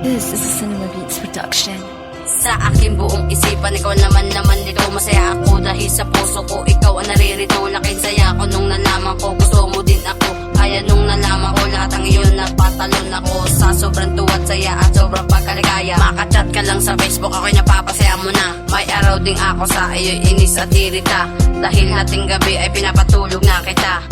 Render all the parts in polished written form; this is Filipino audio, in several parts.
This is a Cinema Beats production. Sa aking buong isipan, ikaw naman nito. Masaya ako dahil sa puso ko ikaw ang naririto. Laking saya ko nung nalaman ko gusto mo din ako. Kaya nung nalaman ko lahat ang iyon, napatalon ako sa sobrang tuwa at saya at sobrang pagkaligaya. Makachat ka lang sa Facebook, ako'y napapasaya mo na. May araw ding ako sa iyo'y inis at irita, dahil hating gabi ay pinapatulog na kita.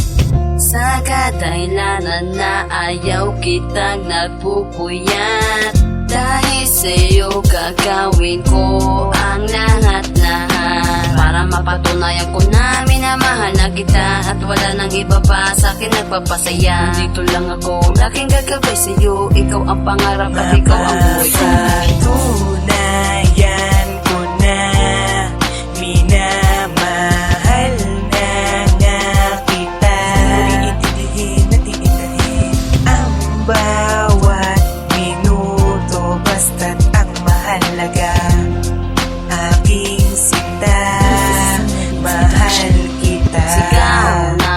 Sa kadahilanan na ayaw kitang nagpupuyat, dahil sa'yo gagawin ko ang lahat-lahat, para mapatunayan ko na minamahal na kita at wala nang iba pa sa'kin nagpapasaya. Dito lang ako, laging gagabay sa'yo. Ikaw ang pangarap at ikaw ang buhay ko. Patunayan ko na minamahal na nga kita. Iintindihin at iindahin ang bawat minuto, basta't ang mahalaga aking sinta. Mahal kita. Sigaw na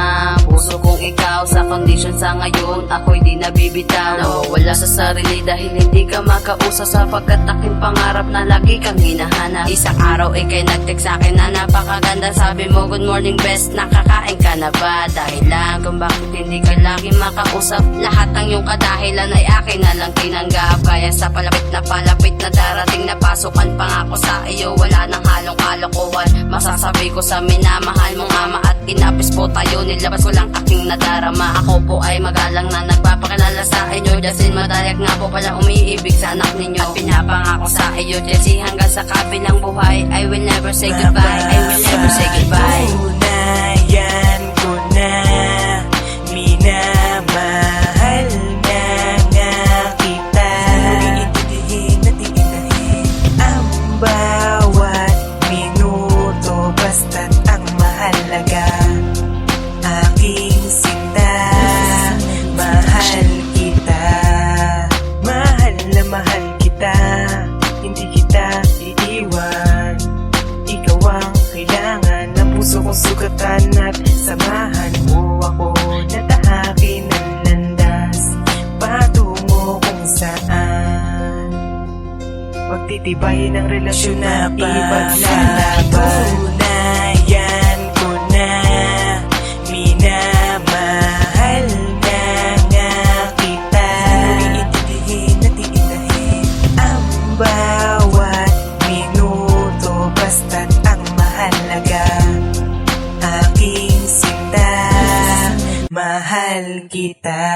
puso kong ikaw, sa kondisyon sa ngayon ako'y di nabibitaw. Nawawala sa sarili dahil hindi ka makausap, sapagkat aking pangarap na lagi kang hinahanap. Isang araw ikay nag-text sa'kin na napakaganda. Sabi mo good morning best, nakakain ka na ba? Dahil lang kung bakit hindi ka lagi makausap, lahat ng iyong kadahilan ay akin na lang tinanggap. Kaya sa palapit na darating na pasukan, pangako sa iyo wala nang halong kalokohan. Masasabi ko sa minamahal mong ama at inapis po tayo, nilabas ko lang aking nadarama. Ako po ay magalang na nagpapakilala sa inyo, Jessie madayag nga po pala umiibig sa anak ninyo. At pinapangako sa iyo Jessie, hanggang sa kabilang buhay I will never say goodbye, I will never say goodbye. Patunayan ko na minamahal na nga kita. Iintindihin at iindahin ang bawat minuto, basta't ang mahalaga aking sinta. Mahal kita, mahal na mahal kita, hindi kita iiwan. Ikaw ang kailangan ng puso kong sugatan, at samahan mo ako na tahakin ang landas patungo kung saan pagtitibay ng relasyon na ipaglalaban. Patunayan ko na minamahal na nga kita. Iintindihin at iindahin ang bawat minuto, basta't ang mahalaga aking sinta. Mahal kita.